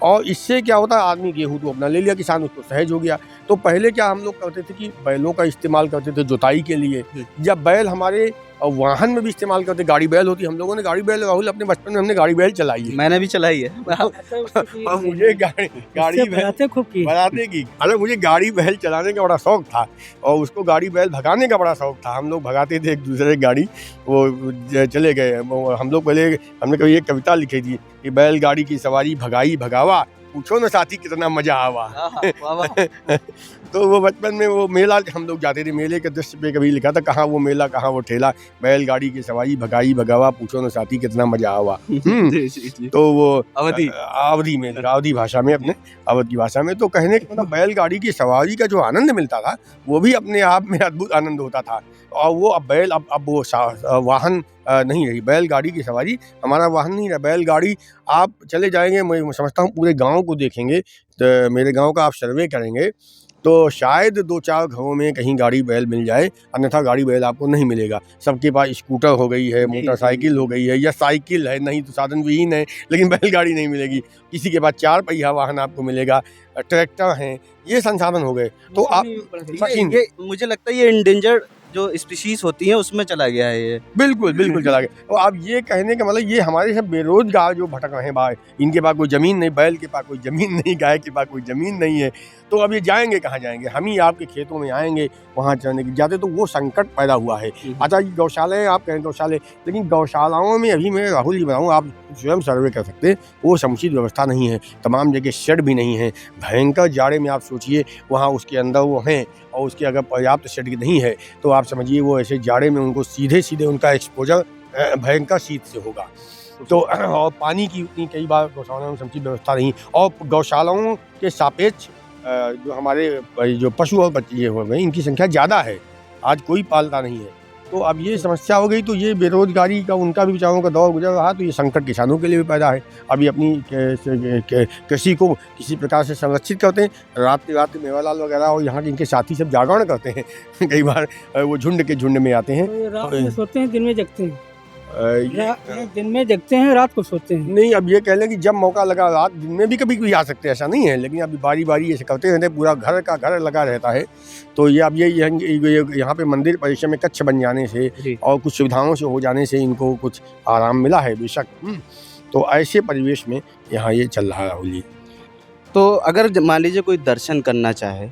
और इससे क्या होता है, आदमी गेहूं तो अपना ले लिया, किसान उसको सहज हो गया। तो पहले क्या हम लोग करते थे कि बैलों का इस्तेमाल करते थे जुताई के लिए, जब बैल हमारे वाहन में भी इस्तेमाल करते, गाड़ी बैल होती, हम लोगों ने गाड़ी बैल, राहुल अपने बचपन में हमने गाड़ी बैल चलाई है, मैंने भी चलाई है और मुझे गाड़ी बैल खूब की बनाने की, अरे मुझे गाड़ी बैल चलाने का बड़ा शौक था और उसको गाड़ी बैल भगाने का बड़ा शौक था। हम लोग भगाते थे एक दूसरे की गाड़ी, वो चले गए हम लोग। पहले हमने कभी एक कविता लिखी थी कि बैलगाड़ी की सवारी भगाई भगावा, पूछो न साथी कितना मजा आवा। तो वो बचपन में वो मेला हम लोग जाते थे, मेले के दृश्य पे कभी लिखा था, कहाँ वो मेला कहाँ वो ठेला, बैलगाड़ी की सवारी भगाई भगावा, पूछो न साथी कितना मजा आवा। तो वो अवधी में, अवधी भाषा में, अपने अवध की भाषा में। तो कहने का मतलब बैलगाड़ी की सवारी का जो आनंद मिलता था वो भी अपने आप में अद्भुत आनंद होता था। और वो अब बैल अब वो वाहन नहीं रही, बैलगाड़ी की सवारी हमारा वाहन नहीं रहा। बैलगाड़ी आप चले जाएंगे, मैं समझता हूँ पूरे गांव को देखेंगे, तो मेरे गांव का आप सर्वे करेंगे तो शायद 2-4 घरों में कहीं गाड़ी बैल मिल जाए, अन्यथा गाड़ी बैल आपको नहीं मिलेगा। सबके पास स्कूटर हो गई है, मोटरसाइकिल हो गई है, या साइकिल है, नहीं तो साधन विहीन है, लेकिन बैलगाड़ी नहीं मिलेगी। किसी के पास 4 पहिया वाहन आपको मिलेगा, ट्रैक्टर हैं, ये संसाधन हो गए। तो आप ये मुझे लगता है ये इंडेंजर्ड जो स्पीशीज होती हैं उसमें चला गया है ये। बिल्कुल चला गया। तो आप ये कहने का मतलब ये हमारे सब बेरोजगार जो भटक रहे हैं बाहर, इनके पास कोई ज़मीन नहीं, बैल के पास कोई ज़मीन नहीं, गाय के पास कोई ज़मीन नहीं है, तो अब ये जाएंगे कहाँ जाएंगे? हम ही आपके खेतों में आएंगे, वहाँ चलने की जाते, तो वो संकट पैदा हुआ है। अच्छा, गौशालाएँ आप कहें गौशाले, लेकिन गौशालाओं में अभी मैं राहुल जी बताऊँ, आप स्वयं सर्वे कर सकते हैं, वो समुचित व्यवस्था नहीं है, तमाम जगह शेड भी नहीं है। भयंकर जाड़े में आप सोचिए, वहाँ उसके अंदर वो हैं और उसके अगर पर्याप्त शेड नहीं है तो आप समझिए वो ऐसे जाड़े में उनको सीधे उनका एक्सपोजर भयंकर शीत से होगा। तो और पानी की उतनी कई बार गौशालाओं में समुचित व्यवस्था नहीं, और गौशालाओं के सापेक्ष जो हमारे जो पशु और बच्चे हो गए, इनकी संख्या ज़्यादा है, आज कोई पालता नहीं है। तो अब ये समस्या हो गई, तो ये बेरोजगारी का उनका भी बेचारों का दौर गुजर रहा, तो ये संकट किसानों के लिए भी पैदा है। अभी अपनी कृषि को किसी प्रकार से संरक्षित करते हैं, रात मेवालाल वगैरह और यहाँ के इनके साथी सब जागरण करते हैं कई बार वो झुंड के झुंड में आते हैं, तो रात में सोते हैं, दिन में जगते हैं, दिन में जगते हैं, रात को सोते हैं। नहीं, अब ये कह लें कि जब मौका लगा, रात दिन में भी कभी आ सकते हैं, ऐसा नहीं है, लेकिन अभी बारी ऐसे करते रहते हैं, पूरा घर का घर लगा रहता है। तो ये अब ये यहाँ पे मंदिर परिसर में कच्छ बन जाने से और कुछ सुविधाओं से हो जाने से इनको कुछ आराम मिला है बेशक। तो ऐसे परिवेश में यहाँ ये चल रहा है राहुल जी। तो अगर मान लीजिए कोई दर्शन करना चाहे,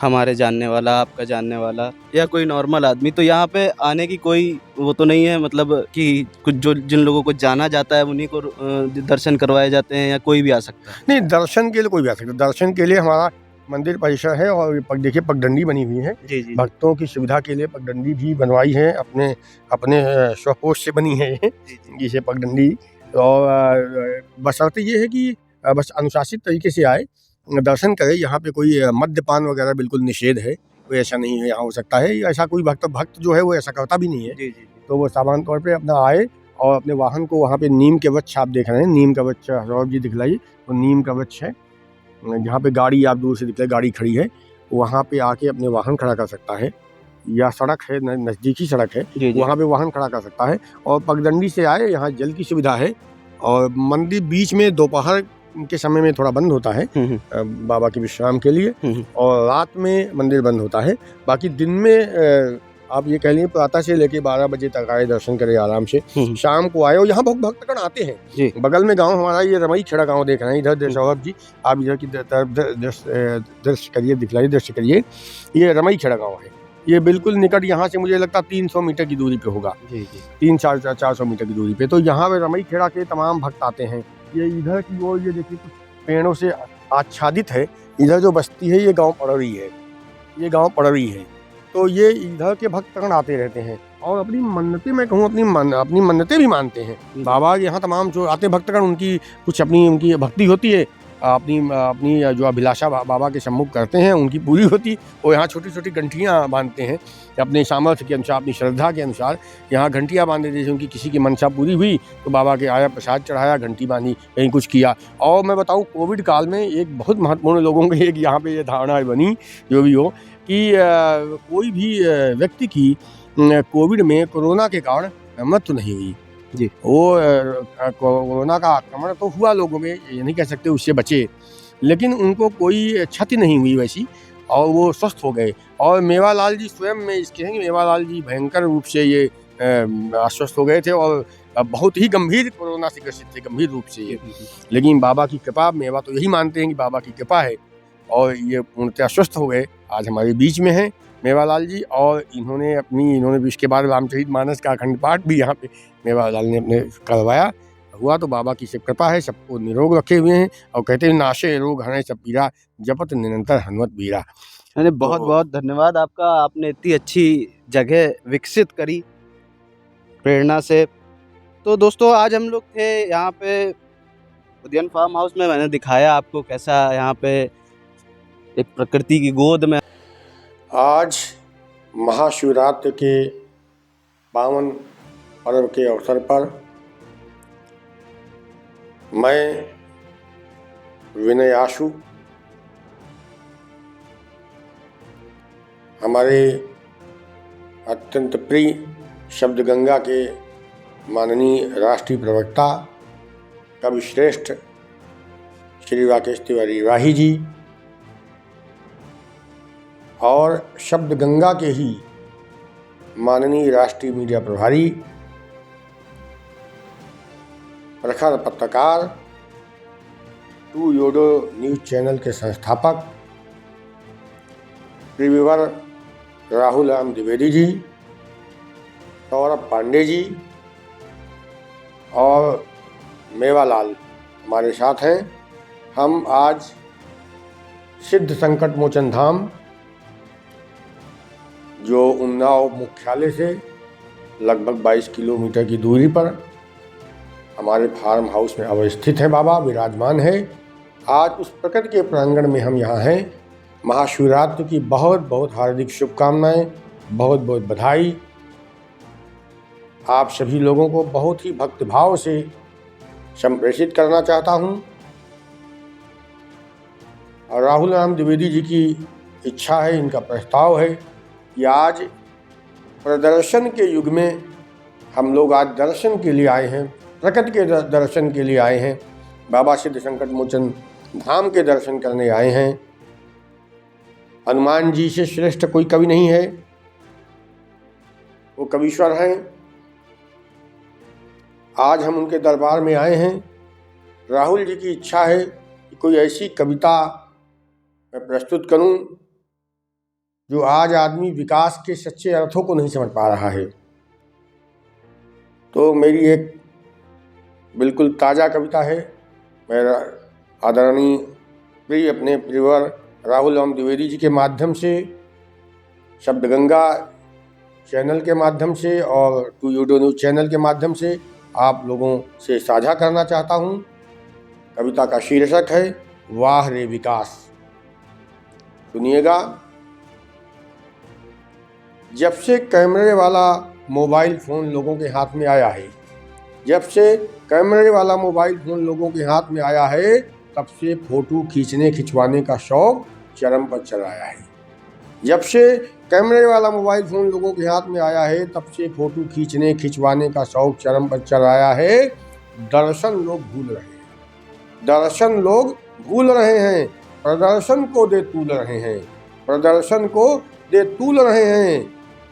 हमारे जानने वाला, आपका जानने वाला, या कोई नॉर्मल आदमी, तो यहाँ पे आने की कोई वो तो नहीं है, मतलब कि कुछ जो जिन लोगों को जाना जाता है उन्हीं को दर्शन करवाए जाते हैं, या कोई भी आ सकता है? नहीं, दर्शन के लिए कोई भी आ सकता है। दर्शन के लिए हमारा मंदिर परिसर है और देखिए पगडंडी बनी हुई है, भक्तों की सुविधा के लिए पगडंडी भी बनवाई है, अपने स्वकोष से बनी है जिसे पगडंडी। और बशर्ते ये है कि बस अनुशासित तरीके से आए, दर्शन करें। यहाँ पे कोई मद्यपान वगैरह बिल्कुल निषेध है, कोई ऐसा नहीं है यहाँ हो सकता है, ऐसा कोई भक्त जो है वो ऐसा करता भी नहीं है। तो वो सामान्य तौर पे अपना आए और अपने वाहन को, वहाँ पे नीम के वृक्ष आप देख रहे हैं, नीम का वृक्ष सौरभ जी दिखलाइए, तो नीम का वृक्ष है, जहाँ पे गाड़ी आप दूर से दिखलाए गाड़ी खड़ी है, वहाँ पे आके अपने वाहन खड़ा कर सकता है या सड़क है, नज़दीकी सड़क है, जी जी। वहाँ पे वाहन खड़ा कर सकता है। और पगडंडी से आए, यहाँ जल की सुविधा है। और मंदिर बीच में दोपहर के समय में थोड़ा बंद होता है बाबा के विश्राम के लिए, और रात में मंदिर बंद होता है। बाकी दिन में आप ये कह लीजिए प्रातः से लेके 12 बजे तक आए, दर्शन करें आराम से, शाम को आए। और यहाँ बहुत भक्तगण आते हैं। बगल में गांव हमारा ये रमई खेड़ा गांव देख रहे हैं, इधर सौरभ जी आप इधर की दृश्य करिए, दिखलाइए, दृश्य करिए। ये रमई खेड़ा गांव है, ये बिल्कुल निकट, यहाँ से मुझे लगता है 300 मीटर की दूरी पे होगा, 300-400 मीटर की दूरी पे। तो यहाँ पे रमई खेड़ा के तमाम भक्त आते हैं। ये इधर की ओर ये देखिए कुछ पेड़ों से आच्छादित है। इधर जो बस्ती है ये गाँव पड़री है, ये गाँव पड़री है। तो ये इधर के भक्तगण आते रहते हैं और अपनी मन्नतें, मैं कहूँ अपनी मन्नतें भी मानते हैं। बाबा यहाँ तमाम जो आते भक्तगण, उनकी कुछ उनकी भक्ति होती है, अपनी जो अभिलाषा बाबा के सम्मुख करते हैं उनकी पूरी होती। और यहाँ छोटी छोटी घंटियाँ बांधते हैं अपने सामर्थ्य के अनुसार, अपनी श्रद्धा के अनुसार यहाँ घंटियाँ बांध देते हैं। उनकी किसी की मनसा पूरी हुई तो बाबा के आया, प्रसाद चढ़ाया, घंटी बांधी, कहीं कुछ किया। और मैं बताऊँ, कोविड काल में एक बहुत महत्वपूर्ण लोगों की एक यहाँ पे ये धारणा बनी, जो भी हो, कि कोई भी व्यक्ति की कोविड में, कोरोना के कारण मृत्यु नहीं हुई जी। वो कोरोना का आक्रमण तो हुआ लोगों में, ये नहीं कह सकते उससे बचे, लेकिन उनको कोई क्षति नहीं हुई वैसी, और वो स्वस्थ हो गए। और मेवालाल जी स्वयं में इसके हैं कि मेवालाल जी भयंकर रूप से ये अस्वस्थ हो गए थे और बहुत ही गंभीर कोरोना से ग्रसित थे, गंभीर रूप से ये। लेकिन बाबा की कृपा, मेवा तो यही मानते हैं कि बाबा की कृपा है, और ये पूर्णतः स्वस्थ हो गए। आज हमारे बीच में हैं मेवालाल जी, और इन्होंने भी इसके बाद रामचरितमानस का अखंड पाठ भी यहाँ पे मेवालाल ने अपने करवाया हुआ। तो बाबा की सब कृपा है, सबको निरोग रखे हुए हैं। और कहते हैं, नाशे रोग हरे सब पीरा, जपत निरंतर हनुमत बीरा। यानी बहुत बहुत धन्यवाद आपका, आपने इतनी अच्छी जगह विकसित करी प्रेरणा से। तो दोस्तों, आज हम लोग थे यहाँ पे उद्यान फार्म हाउस में। मैंने दिखाया आपको कैसा यहाँ पे एक प्रकृति की गोद में। आज महाशिवरात्रि के पावन पर्व के अवसर पर मैं विनय आशु, हमारे अत्यंत प्रिय शब्द गंगा के माननीय राष्ट्रीय प्रवक्ता कवि श्रेष्ठ श्री राकेश तिवारी राही जी, और शब्द गंगा के ही माननीय राष्ट्रीय मीडिया प्रभारी, प्रखर पत्रकार, टू योडो न्यूज़ चैनल के संस्थापक प्रिव्यूअर राहुल राम द्विवेदी जी, सौरभ पांडे जी और मेवालाल हमारे साथ हैं। हम आज सिद्ध संकट मोचन धाम, जो उन्नाव मुख्यालय से लगभग 22 किलोमीटर की दूरी पर हमारे फार्म हाउस में अवस्थित है, बाबा विराजमान है। आज उस प्रकृति के प्रांगण में हम यहाँ हैं। महाशिवरात्रि की बहुत बहुत हार्दिक शुभकामनाएं, बहुत बहुत बधाई। आप सभी लोगों को बहुत ही भक्तिभाव से संप्रेषित करना चाहता हूँ। और राहुल राम द्विवेदी जी की इच्छा है, इनका प्रस्ताव है कि आज प्रदर्शन के युग में हम लोग आज दर्शन के लिए आए हैं, प्रकृति के दर्शन के लिए आए हैं, बाबा सिद्ध संकट मोचन धाम के दर्शन करने आए हैं। हनुमान जी से श्रेष्ठ कोई कवि नहीं है, वो कवीश्वर हैं। आज हम उनके दरबार में आए हैं। राहुल जी की इच्छा है कि कोई ऐसी कविता मैं प्रस्तुत करूं जो आज आदमी विकास के सच्चे अर्थों को नहीं समझ पा रहा है। तो मेरी एक बिल्कुल ताज़ा कविता है। मेरा आदरणीय प्रिय अपने प्रियवर राहुल राम द्विवेदी जी के माध्यम से, शब्द गंगा चैनल के माध्यम से और टू यूडो न्यूज़ चैनल के माध्यम से आप लोगों से साझा करना चाहता हूँ। कविता का शीर्षक है वाह रे विकास। सुनिएगा। जब से कैमरे वाला मोबाइल फ़ोन लोगों के हाथ में आया है, जब से कैमरे वाला मोबाइल फ़ोन लोगों के हाथ में आया है, तब से फ़ोटो खींचने खिंचवाने का शौक़ चरम पर चला आया है। जब से कैमरे वाला मोबाइल फ़ोन लोगों के हाथ में आया है, तब से फ़ोटो खिंचवाने का शौक चरम पर चल आया है। दर्शन लोग भूल रहे हैं, दर्शन लोग भूल रहे हैं, प्रदर्शन को दे तूल रहे हैं, प्रदर्शन को दे तूल रहे हैं,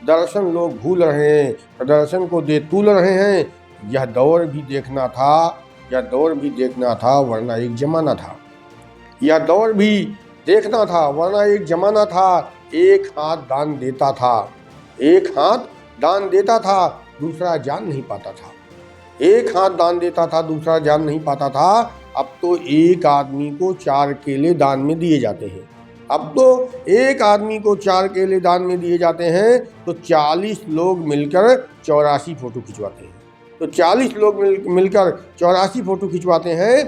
दर्शन लोग भूल रहे हैं, प्रदर्शन को दे तूल रहे हैं। यह दौर भी देखना था, यह दौर भी देखना था, वरना एक जमाना था। यह दौर भी देखना था, वरना एक जमाना था। एक हाथ दान देता था, एक हाथ दान देता था, दूसरा जान नहीं पाता था। एक हाथ दान देता था, दूसरा जान नहीं पाता था। अब तो एक आदमी को 4 केले दान में दिए जाते हैं। अब तो एक आदमी को 4 केले दान में दिए जाते हैं, तो 40 लोग मिलकर 84 फ़ोटो खिंचवाते हैं। तो 40 लोग मिलकर 84 फ़ोटो खिंचवाते हैं।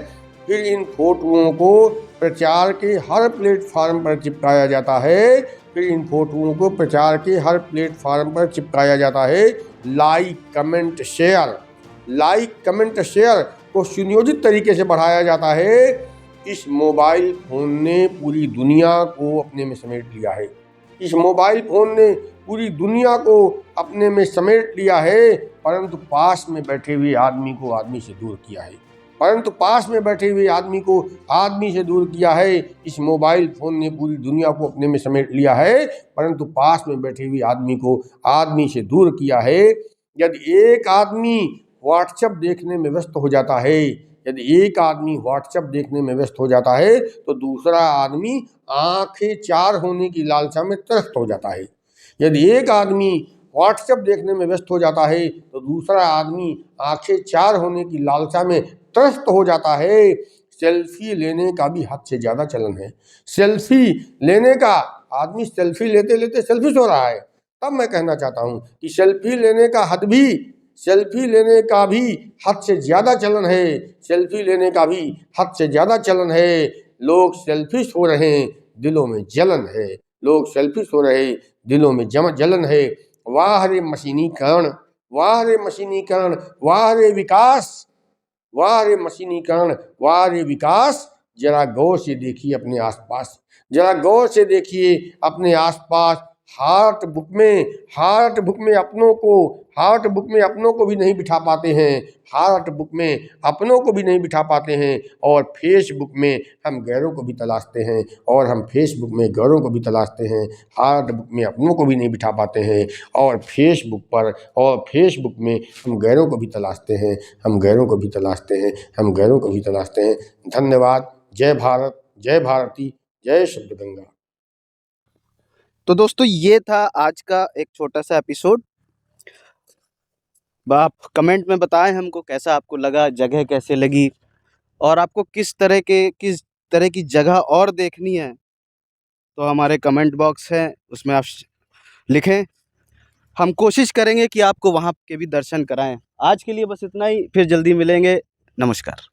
फिर इन फोटोओं को प्रचार के हर प्लेटफार्म पर चिपकाया जाता है। फिर इन फोटोओं को प्रचार के हर प्लेटफार्म पर चिपकाया जाता है। Like comment share, like comment share को सुनियोजित तरीके से बढ़ाया जाता है। इस मोबाइल फ़ोन ने पूरी दुनिया को अपने में समेट लिया है। इस मोबाइल फ़ोन ने पूरी दुनिया को अपने में समेट लिया है, परंतु पास में बैठे हुए आदमी को आदमी से दूर किया है। परंतु पास में बैठे हुए आदमी को आदमी से दूर किया है। इस मोबाइल फ़ोन ने पूरी दुनिया को अपने में समेट लिया है, परंतु पास में बैठे हुए आदमी को आदमी से दूर किया है। यदि एक आदमी व्हाट्सएप देखने में व्यस्त हो जाता है, यदि एक आदमी व्हाट्सएप देखने में व्यस्त हो जाता है, तो दूसरा आदमी आंखें 4 होने की लालसा में त्रस्त हो जाता है। यदि एक आदमी व्हाट्सएप देखने में व्यस्त हो जाता है, तो दूसरा आदमी आंखें 4 होने की लालसा में त्रस्त हो जाता है। सेल्फी लेने का भी हद से ज़्यादा चलन है। सेल्फी लेने का, आदमी सेल्फी लेते लेते सेल्फिश हो रहा है। तब मैं कहना चाहता हूँ कि सेल्फी लेने का भी हद से ज़्यादा चलन है। सेल्फी लेने का भी हद से ज़्यादा चलन है। लोग सेल्फिश हो रहे हैं, दिलों में जलन है। लोग सेल्फिश हो रहे, दिलों में जलन है। वाह रे मशीनीकरण, वाह रे मशीनीकरण, वाह रे विकास, वाह रे मशीनीकरण, वाह रे विकास। जरा गौर से देखिए अपने आसपास, जरा गौर से देखिए अपने आसपास। हार्ट बुक में अपनों को भी नहीं बिठा पाते हैं। हार्ट बुक में अपनों को भी नहीं बिठा पाते हैं, और फेसबुक में हम गैरों को भी तलाशते हैं, और हम फेसबुक में गैरों को भी तलाशते हैं। हार्ट बुक में अपनों को भी नहीं बिठा पाते हैं, और फेसबुक में हम गैरों को भी तलाशते हैं, हम गैरों को भी तलाशते हैं, हम गैरों को भी तलाशते हैं। धन्यवाद। जय भारत, जय भारती, जय शब्द गंगा। तो दोस्तों ये था आज का एक छोटा सा एपिसोड। आप कमेंट में बताएं हमको कैसा आपको लगा, जगह कैसे लगी, और आपको किस तरह की जगह और देखनी है, तो हमारे कमेंट बॉक्स है उसमें आप लिखें। हम कोशिश करेंगे कि आपको वहाँ के भी दर्शन कराएं। आज के लिए बस इतना ही, फिर जल्दी मिलेंगे। नमस्कार।